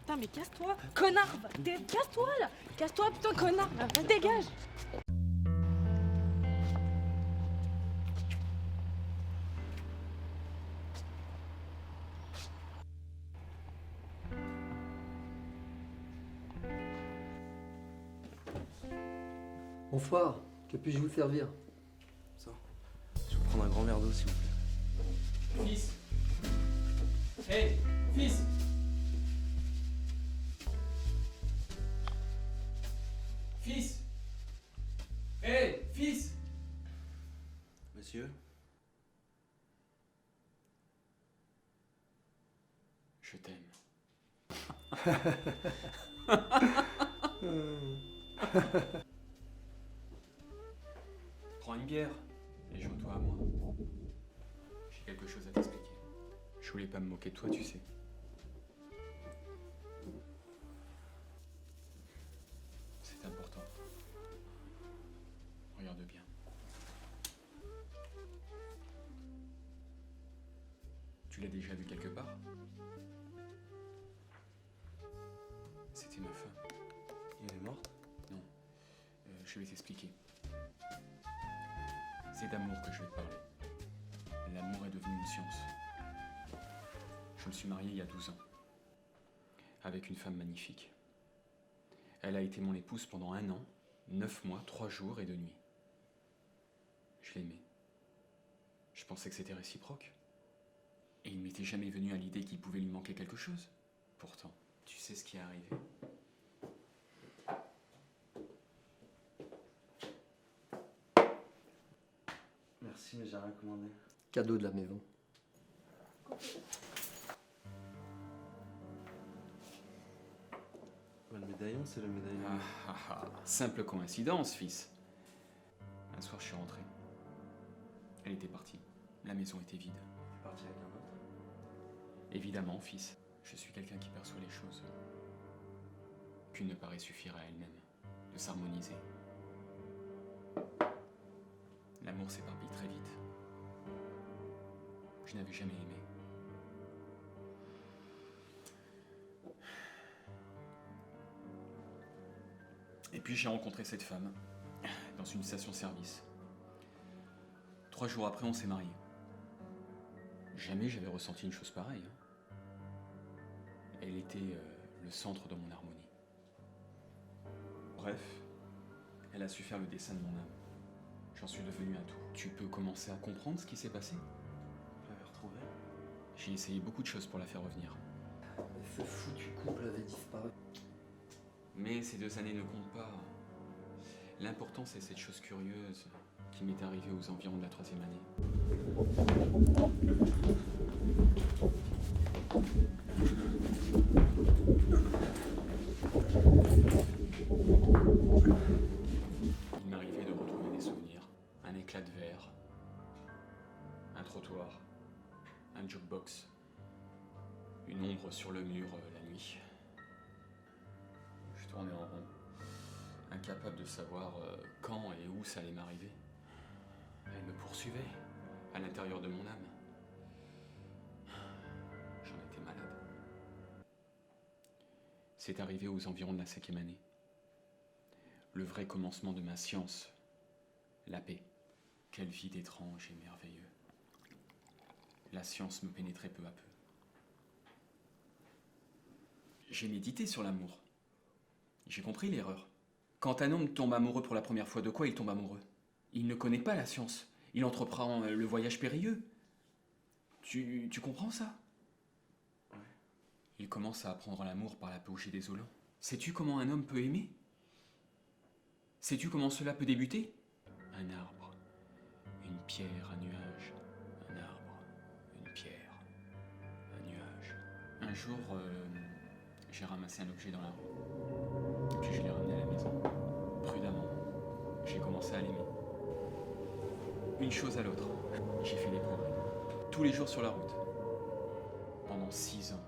Putain, mais casse-toi, connard! Casse-toi là! Casse-toi, putain, connard! Là, dégage! Bonsoir, que puis-je vous servir? Ça. Je vais prendre un grand verre d'eau, s'il vous plaît. Fils. Hey, fils. Fils. Hey, fils. Monsieur? Je t'aime. Prends une bière et joue-toi à moi. J'ai quelque chose à t'expliquer. Je voulais pas me moquer de toi, tu sais. C'est important. Regarde bien. Tu l'as déjà vu quelque part? C'était ma femme. Et elle est morte? Non. Je vais t'expliquer. C'est d'amour que je vais te parler. L'amour est devenu une science. Je me suis marié il y a 12 ans. Avec une femme magnifique. Elle a été mon épouse pendant 1 an, 9 mois, 3 jours et 2 nuits. Je l'aimais. Je pensais que c'était réciproque. Et il m'était jamais venu à l'idée qu'il pouvait lui manquer quelque chose. Pourtant, tu sais ce qui est arrivé. Merci, mais j'ai rien commandé. Cadeau de la maison. Le médaillon, c'est le médaillon. Simple coïncidence, fils. Un soir, je suis rentré. Elle était partie. La maison était vide. T'es parti avec un autre? Évidemment, fils, je suis quelqu'un qui perçoit les choses. Qu'une ne paraît suffire à elle-même, de s'harmoniser. L'amour s'éparpille très vite. Je n'avais jamais aimé. Et puis j'ai rencontré cette femme dans une station-service. 3 jours après, on s'est mariés. Jamais j'avais ressenti une chose pareille. Elle était le centre de mon harmonie. Bref, elle a su faire le dessin de mon âme. J'en suis devenu un tout. Tu peux commencer à comprendre ce qui s'est passé? Vous l'avez retrouvée? J'ai essayé beaucoup de choses pour la faire revenir. Ce foutu couple avait disparu. Mais ces 2 années ne comptent pas. L'important, c'est cette chose curieuse qui m'est arrivée aux environs de la 3e année. Il m'arrivait de retrouver des souvenirs. Un éclat de verre, un trottoir, un jukebox, une ombre sur le mur la nuit. Je tournais en rond, incapable de savoir quand et où ça allait m'arriver. Elle me poursuivait à l'intérieur de mon âme. J'en étais malade. C'est arrivé aux environs de la 5e année. Le vrai commencement de ma science, la paix. Quel vide étrange et merveilleux. La science me pénétrait peu à peu. J'ai médité sur l'amour. J'ai compris l'erreur. Quand un homme tombe amoureux pour la première fois, de quoi il tombe amoureux? Il ne connaît pas la science. Il entreprend le voyage périlleux. Tu comprends ça? Ouais. Il commence à apprendre l'amour par l'apogée désolant. Sais-tu comment un homme peut aimer? Sais-tu comment cela peut débuter? Un arbre, une pierre, un nuage. Un arbre, une pierre, un nuage. Un jour, j'ai ramassé un objet dans la rue. Puis je l'ai ramené à la maison. Prudemment, j'ai commencé à l'aimer. Une chose à l'autre, j'ai fait des progrès. Tous les jours sur la route. Pendant 6 ans,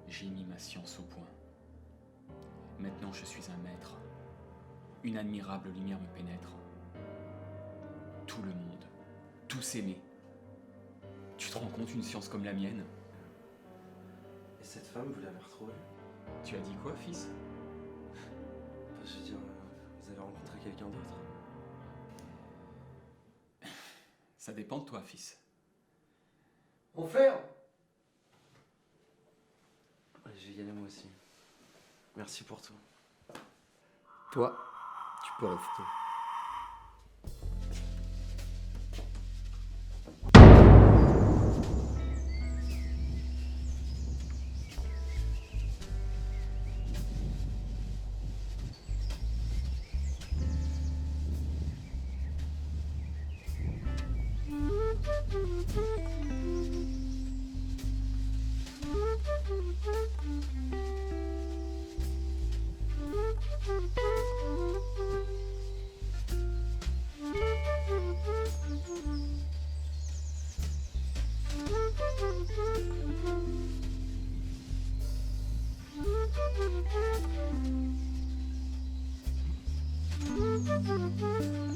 j'ai mis ma science au point. Maintenant, je suis un maître. Une admirable lumière me pénètre. Tout le monde, tout s'aimer. Tu te rends compte, une science comme la mienne? Et cette femme, vous l'avez retrouvée? Tu as dit quoi, fils? Enfin, je veux dire, vous avez rencontré quelqu'un d'autre? Ça dépend de toi, fils. On ferme. Ouais, je vais y aller moi aussi. Merci pour tout. Toi, tu peux rester. Thank you.